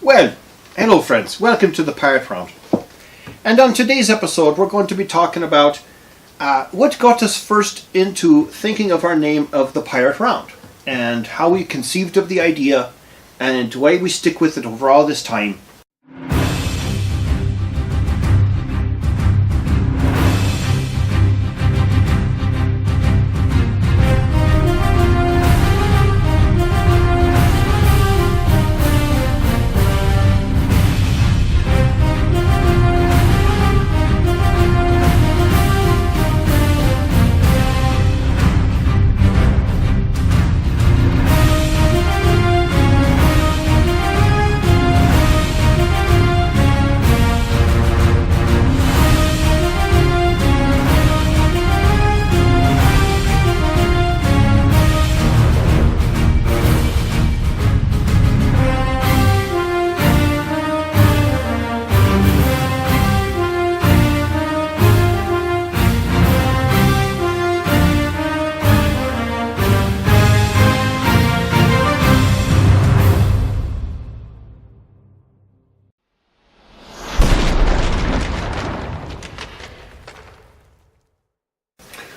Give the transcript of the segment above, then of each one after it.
Well, hello friends, welcome to the Pyrate Round. And on today's episode we're going to be talking about what got us first into thinking of our name of the Pyrate Round, and how we conceived of the idea, and why we stick with it over all this time.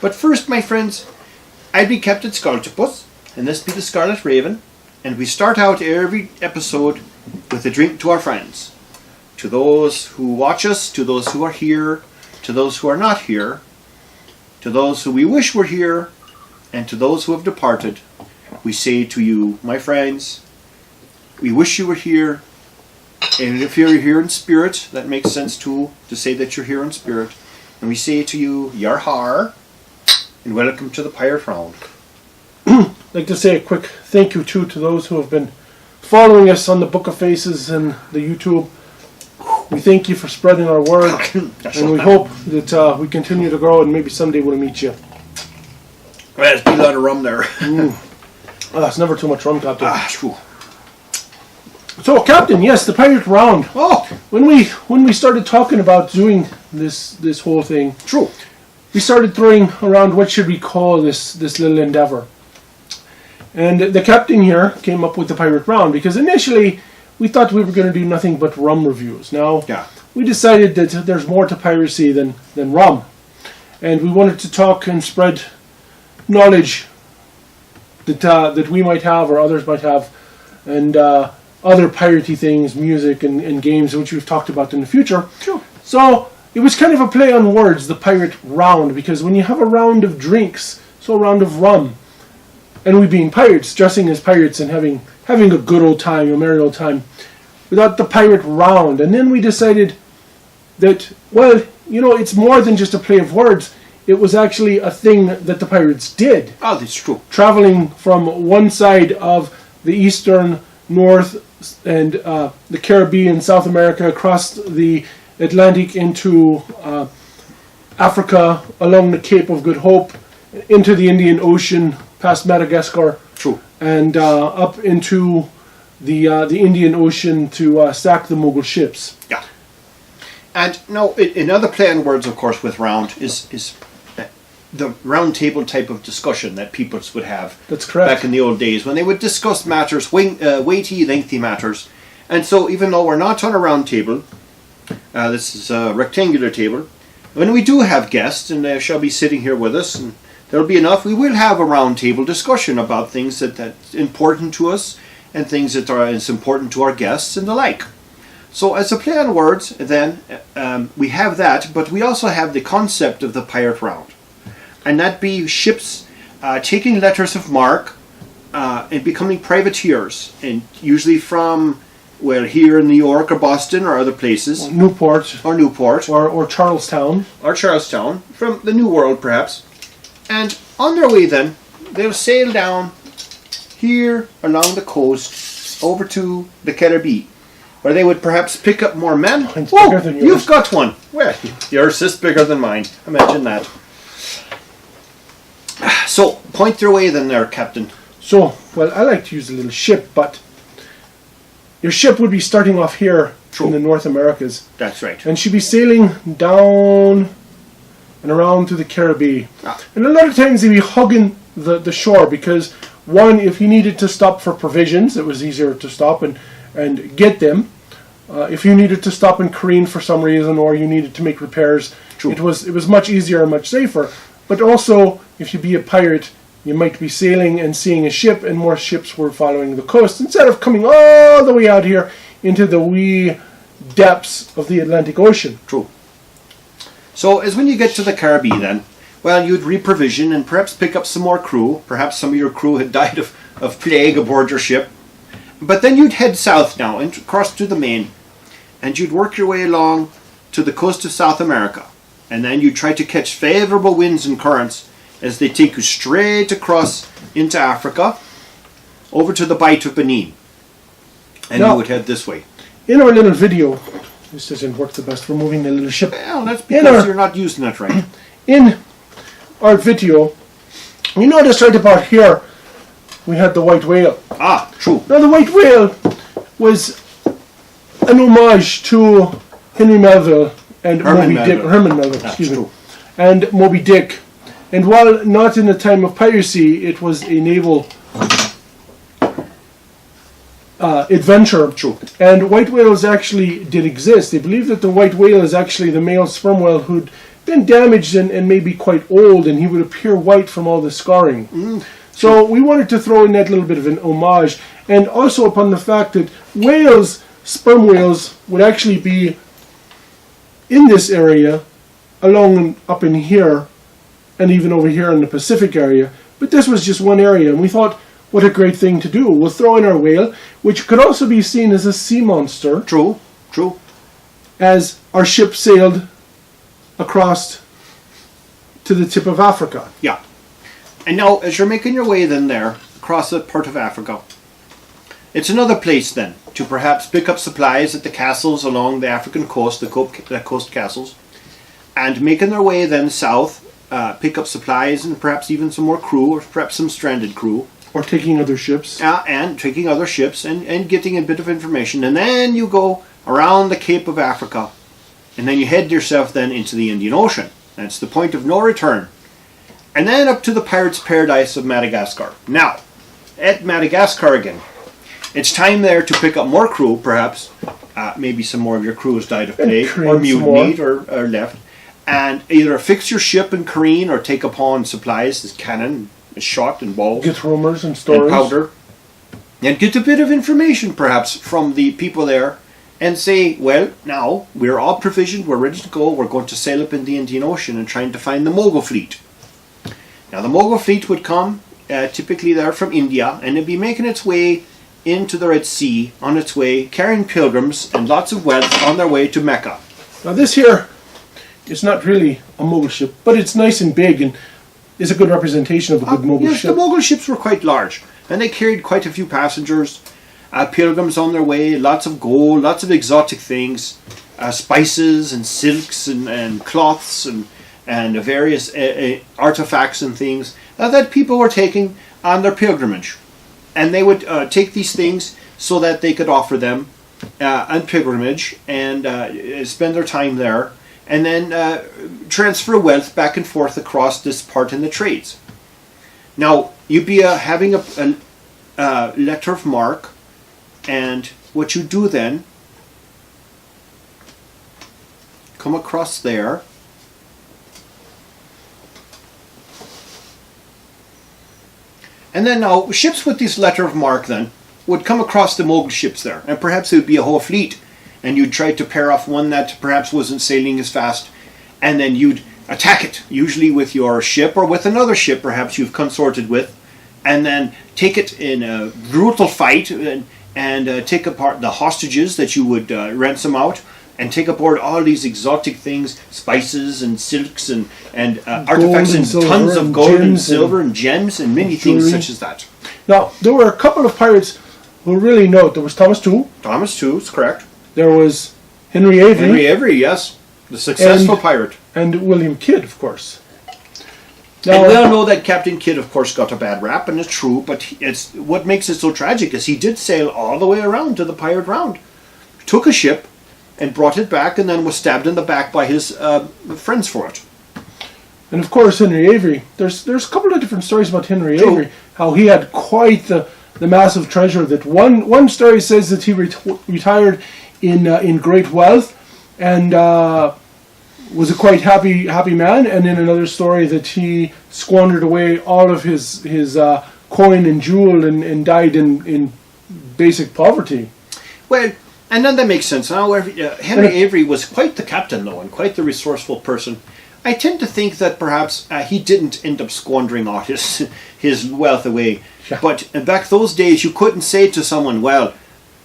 But first, my friends, I'd be Captain Skultopus, and this be the Scarlet Raven, and we start out every episode with a drink to our friends. To those who watch us, to those who are here, to those who are not here, to those who we wish were here, and to those who have departed, we say to you, my friends, we wish you were here, and if you're here in spirit, that makes sense too, to say that you're here in spirit, and we say to you, yar har, and welcome to the Pyrate Round. I'd like to say a quick thank you to those who have been following us on the Book of Faces and the YouTube. We thank you for spreading our word, and we hope that we continue to grow, and maybe someday we'll meet you. Well, there's a lot of rum there. It's never too much rum, Captain. True. So, Captain, yes, the Pyrate Round. Oh, when we started talking about doing this whole thing, true. We started throwing around what should we call this little endeavor. And the captain here came up with the Pyrate Round because initially we thought we were going to do nothing but rum reviews. Now, we decided that there's more to piracy than rum. And we wanted to talk and spread knowledge that we might have or others might have, and other piratey things, music and games, which we've talked about in the future. Sure. So it was kind of a play on words, the Pyrate Round, because when you have a round of drinks, so a round of rum, and we being pirates, dressing as pirates and having a good old time, a merry old time, without the Pyrate Round. And then we decided that, well, it's more than just a play of words. It was actually a thing that the pirates did. Oh, that's true. Traveling from one side of the eastern, north, and the Caribbean, South America, across the Atlantic into Africa, along the Cape of Good Hope, into the Indian Ocean, past Madagascar, true, and up into the Indian Ocean to sack the Mughal ships. Yeah. And now, another play on words, of course, with round is the round table type of discussion that peoples would have. That's correct. Back in the old days when they would discuss matters, weighty, lengthy matters. And so, even though we're not on a round table, this is a rectangular table. When we do have guests, and they shall be sitting here with us, and there'll be enough, we will have a round table discussion about things that's important to us, and things that are as important to our guests, and the like. So as a play on words, then, we have that, but we also have the concept of the Pyrate Round. And that be ships taking letters of marque and becoming privateers, and usually from, well, here in New York or Boston or other places. Or Newport. Or Charlestown. Or Charlestown, from the New World perhaps. And on their way then, they'll sail down here along the coast over to the ErikB, where they would perhaps pick up more men. Oh, you've got one. Well, yours is bigger than mine. Imagine that. So, point your way then there, Captain. So, well, I like to use a little ship, but your ship would be starting off here in the North Americas. That's right. And she'd be sailing down and around to the ErikB. And a lot of times they'd be hugging the shore because, one, if he needed to stop for provisions, it was easier to stop. And and get them. If you needed to stop in Korean for some reason, or you needed to make repairs, True. it was much easier and much safer. But also, if you be a pirate, you might be sailing and seeing a ship, and more ships were following the coast instead of coming all the way out here into the wee depths of the Atlantic Ocean. True. So as when you get to the Caribbean then, well, you'd reprovision and perhaps pick up some more crew. Perhaps some of your crew had died of plague aboard your ship. But then you'd head south now and cross to the main, and you'd work your way along to the coast of South America. And then you'd try to catch favourable winds and currents as they take you straight across into Africa, over to the Bight of Benin. And Now, you would head this way. in our little video, this doesn't work the best for moving the little ship. Well, that's because you're not using it right. In our video, you notice right about here, we had the white whale. Ah, true. Now the white whale was an homage to Henry Melville and Herman Moby Dick. Melville. Herman Melville, That's excuse me. true. And Moby Dick. And while not in the time of piracy, it was a naval adventure. True. And white whales actually did exist. They believe that the white whale is actually the male sperm whale who'd been damaged and maybe quite old, and he would appear white from all the scarring. So we wanted to throw in that little bit of an homage, and also upon the fact that whales, sperm whales, would actually be in this area, along and up in here, and even over here in the Pacific area. But this was just one area, and we thought, what a great thing to do. We'll throw in our whale, which could also be seen as a sea monster, True. True. as our ship sailed across to the tip of Africa. Yeah. And now, as you're making your way then there, across the part of Africa, it's another place then to perhaps pick up supplies at the castles along the African coast, the coast castles, and making their way then south, pick up supplies and perhaps even some more crew, or perhaps some stranded crew. Or taking other ships. And taking other ships and getting a bit of information. And then you go around the Cape of Africa, and then you head yourself then into the Indian Ocean. That's the point of no return. And then up to the pirate's paradise of Madagascar. Now, at Madagascar again, it's time there to pick up more crew, perhaps. Maybe some more of your crew has died of plague, or mutinied, or left. And either fix your ship in Korean, or take upon supplies, as cannon, shot and balls. Get rumors and stories. And powder. And get a bit of information, perhaps, from the people there. And say, well, now, we're all provisioned, we're ready to go, we're going to sail up in the Indian Ocean and trying to find the Mogul fleet. Now, the Mogul fleet would come, typically there from India, and it'd be making its way into the Red Sea, on its way, carrying pilgrims and lots of wealth on their way to Mecca. Now this here is not really a Mogul ship, but it's nice and big and is a good representation of a good Mogul Yes, ship. the Mogul ships were quite large, and they carried quite a few passengers, pilgrims on their way, lots of gold, lots of exotic things, spices and silks and cloths and various artifacts and things that people were taking on their pilgrimage. And they would take these things so that they could offer them on pilgrimage and spend their time there, and then transfer wealth back and forth across this part in the trades. Now, you'd be having a letter of marque, and what you do then, come across there, and then now ships with this letter of marque then would come across the Mogul ships there, and perhaps it would be a whole fleet, and you'd try to pair off one that perhaps wasn't sailing as fast, and then you'd attack it, usually with your ship or with another ship perhaps you've consorted with, and then take it in a brutal fight and take apart the hostages that you would ransom out, and take aboard all these exotic things, spices and silks and artifacts and tons of gold and silver and gems and many things such as that. Now, there were a couple of pirates who really know it. There was Thomas Tew. Thomas Tew is correct. There was Henry Avery. Henry Avery, yes. The successful pirate. And William Kidd, of course. Now, and we all know that Captain Kidd, of course, got a bad rap, and it's true, but it's what makes it so tragic is he did sail all the way around to the Pyrate Round. Took a ship and brought it back, and then was stabbed in the back by his friends for it. And of course, Henry Avery. There's a couple of different stories about Henry Avery. How he had quite the the massive treasure that one story says that he retired in great wealth and was a quite happy man, and in another story that he squandered away all of his coin and jewel and died in basic poverty. Well, and then that makes sense. Now, Henry Avery was quite the captain, though, and quite the resourceful person. I tend to think that perhaps he didn't end up squandering all his wealth away. Yeah. But back those days, you couldn't say to someone, well,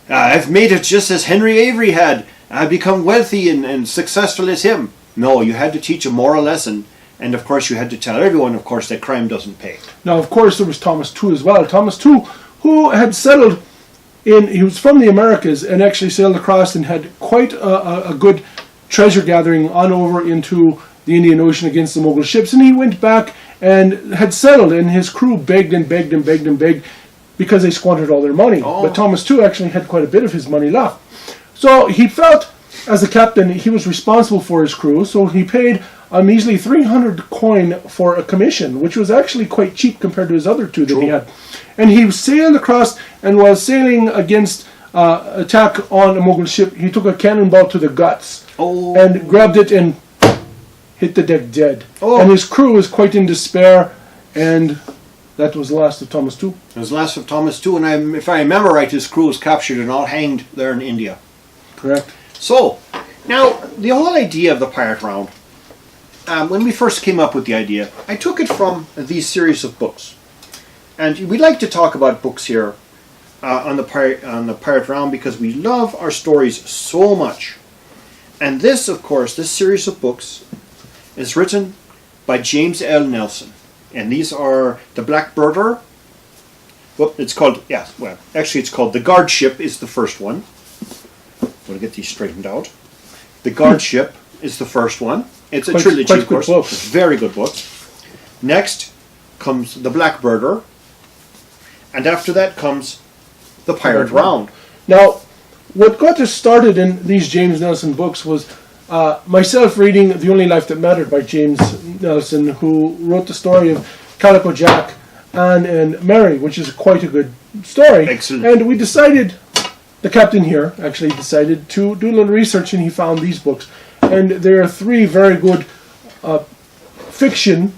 I've made it just as Henry Avery had. I've become wealthy and successful as him. No, you had to teach a moral lesson. And, of course, you had to tell everyone, of course, that crime doesn't pay. Now, of course, there was Thomas Tew as well. Thomas Tew, who had settled he was from the Americas and actually sailed across and had quite a good treasure gathering on over into the Indian Ocean against the Mughal ships. And he went back and had settled, and his crew begged and begged and begged and begged because they squandered all their money. Oh. But Thomas Tew actually had quite a bit of his money left. So he felt, as a captain, he was responsible for his crew, so he paid a measly 300 coin for a commission, which was actually quite cheap compared to his other two that he had. And he sailed across, and while sailing against attack on a Mughal ship, he took a cannonball to the guts and grabbed it and hit the deck dead. And his crew was quite in despair, and that was the last of Thomas Tew. It was the last of Thomas Tew, and if I remember right, his crew was captured and all hanged there in India. Correct. So, now, the whole idea of the Pirate Round, when we first came up with the idea, I took it from these series of books. And we like to talk about books here on the Pirate Round because we love our stories so much. And this, of course, this series of books is written by James L. Nelson. And these are The Blackbirder. It's called The Guard Ship is the first one. I'm going to get these straightened out. The Guard Ship is the first one. It's a trilogy, of course. It's a very good book. Next comes The Blackbirder. And after that comes The Pirate Round. Now, what got us started in these James Nelson books was myself reading The Only Life That Mattered by James Nelson, who wrote the story of Calico Jack, Anne, and Mary, which is quite a good story. Excellent. And we decided, the captain here actually decided to do a little research, and he found these books. And there are three very good fiction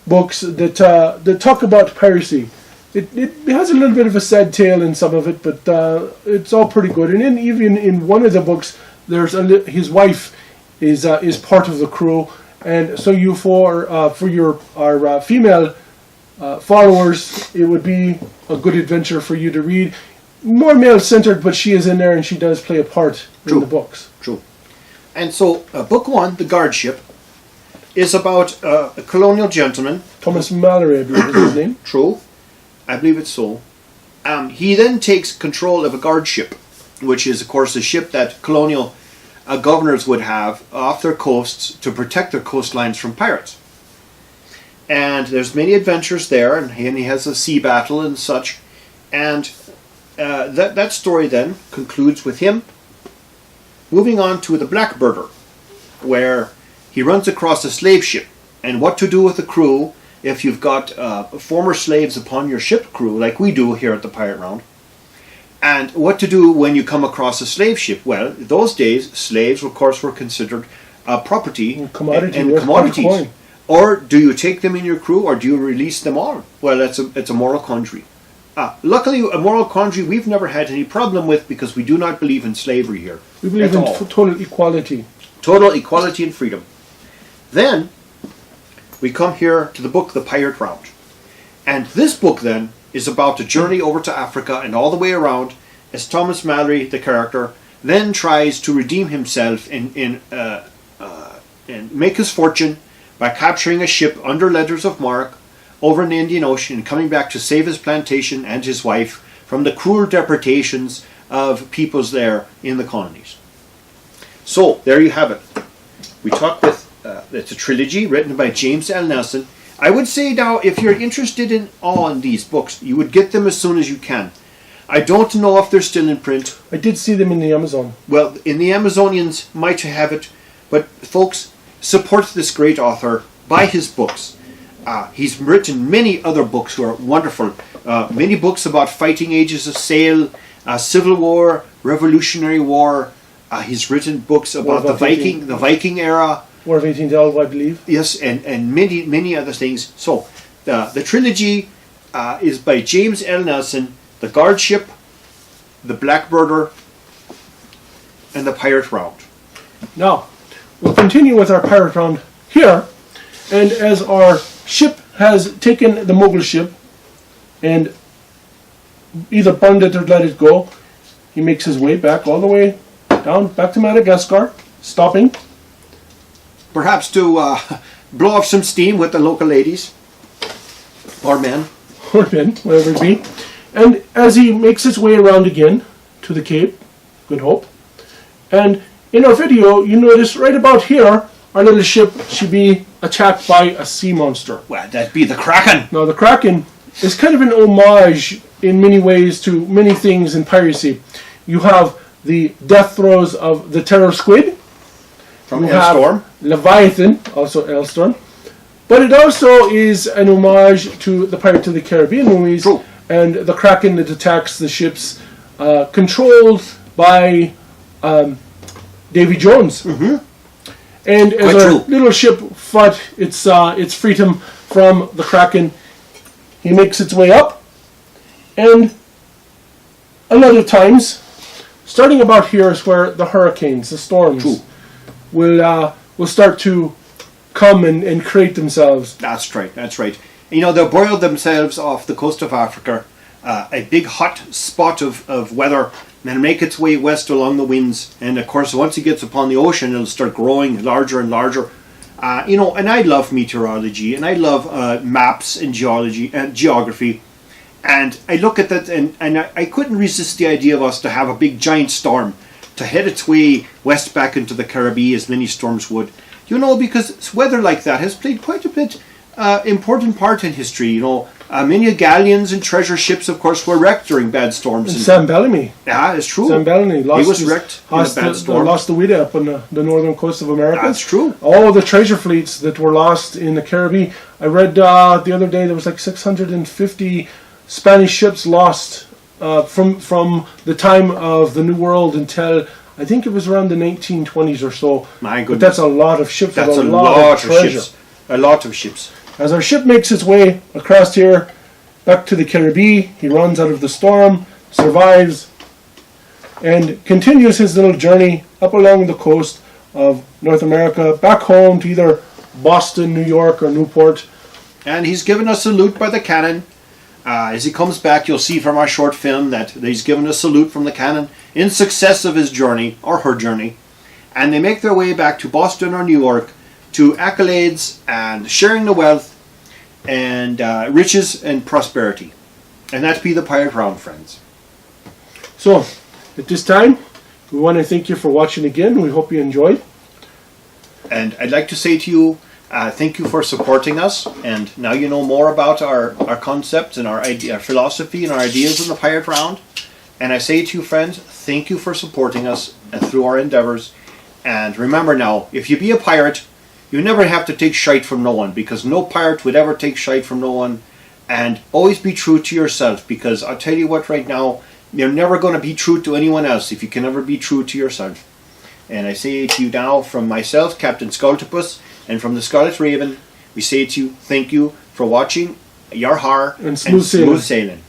books that talk about piracy. It has a little bit of a sad tale in some of it, but it's all pretty good. And even in one of the books, there's his wife is part of the crew, and so you for our female followers, it would be a good adventure for you to read. More male-centered, but she is in there and she does play a part in the books. True. And so, book one, The Guard Ship, is about a colonial gentleman. Thomas Mallory, I believe is his name. True. I believe it's so. He then takes control of a guard ship, which is, of course, a ship that colonial governors would have off their coasts to protect their coastlines from pirates. And there's many adventures there, and he has a sea battle and such. And that story then concludes with him moving on to The Blackbirder, where he runs across a slave ship, and what to do with the crew if you've got former slaves upon your ship crew, like we do here at the Pirate Round. And what to do when you come across a slave ship. Well, in those days, slaves, of course, were considered property and commodities. Or do you take them in your crew, or do you release them all? Well, it's a moral quandary. Luckily, a moral quandary we've never had any problem with, because we do not believe in slavery here. We believe in total equality. Total equality and freedom. Then, we come here to the book The Pirate Round. And this book then is about the journey over to Africa and all the way around, as Thomas Mallory, the character, then tries to redeem himself and make his fortune by capturing a ship under letters of marque over in the Indian Ocean and coming back to save his plantation and his wife from the cruel depredations of peoples there in the colonies. So, there you have it. We talked with, it's a trilogy written by James L. Nelson. I would say now, if you're interested in all in these books, you would get them as soon as you can. I don't know if they're still in print. I did see them in the Amazon. Well, in the Amazonians might have it, but folks, support this great author, buy his books. He's written many other books who are wonderful. many books about fighting ages of sail, Civil War, Revolutionary War. He's written books about the Viking era. War of 1812, I believe. Yes, and many other things. So the trilogy is by James L. Nelson, The Guard Ship, The Blackbirder, and The Pirate Round. Now, we'll continue with our Pirate Round here, and as our ship has taken the Mogul ship and either burned it or let it go, he makes his way back all the way down, back to Madagascar, stopping. Perhaps to blow off some steam with the local ladies, or men. Or men, whatever it be. And as he makes his way around again to the Cape, Good Hope, and in our video, you notice right about here, our little ship should be attacked by a sea monster. Well, that'd be the Kraken. Now, the Kraken is kind of an homage in many ways to many things in piracy. You have the death throes of the terror squid. From you Elstorm. have Leviathan, also Elstorm. But it also is an homage to the Pirates of the Caribbean movies. True. And the Kraken that attacks the ships, controlled by Davy Jones. Mm-hmm. And as our little ship fought its freedom from the Kraken, he makes its way up. And a lot of times, starting about here is where the hurricanes, the storms, will start to come and create themselves. That's right, that's right. You know, they'll boil themselves off the coast of Africa, a big hot spot of weather, and it'll make its way west along the winds. And of course, once it gets upon the ocean, it'll start growing larger and larger. You know, and I love meteorology, and I love maps and geology and geography. And I look at that, and I couldn't resist the idea of us to have a big giant storm to head its way west back into the Caribbean, as many storms would. You know, because weather like that has played quite a bit important part in history. You know, many galleons and treasure ships, of course, were wrecked during bad storms. And Sam Bellamy. Yeah, it's true. Sam Bellamy he was wrecked in a bad storm. Lost the Wida up on the northern coast of America. That's true. All the treasure fleets that were lost in the Caribbean. I read the other day there was like 650 Spanish ships lost from the time of the New World until I think it was around the 1920s or so. My goodness. But that's a lot of ships. That's a lot of treasure. ships. A lot of ships. As our ship makes its way across here, back to the Caribbean, he runs out of the storm, survives, and continues his little journey up along the coast of North America, back home to either Boston, New York, or Newport. And he's given a salute by the cannon. As he comes back, you'll see from our short film that he's given a salute from the cannon in success of his journey, or her journey. And they make their way back to Boston or New York to accolades and sharing the wealth and riches and prosperity. And that'd be the Pirate Round, friends. So, at this time, we want to thank you for watching again. We hope you enjoyed. And I'd like to say to you, thank you for supporting us. And now you know more about our concepts and our philosophy and our ideas in the Pirate Round. And I say to you, friends, thank you for supporting us through our endeavors. And remember now, if you be a pirate, you never have to take shite from no one, because no pirate would ever take shite from no one. And always be true to yourself, because I'll tell you what right now, you're never going to be true to anyone else if you can never be true to yourself. And I say to you now, from myself, Captain Skultopus, and from the Scarlet Raven, we say to you, thank you for watching. Yar har, and smooth sailing.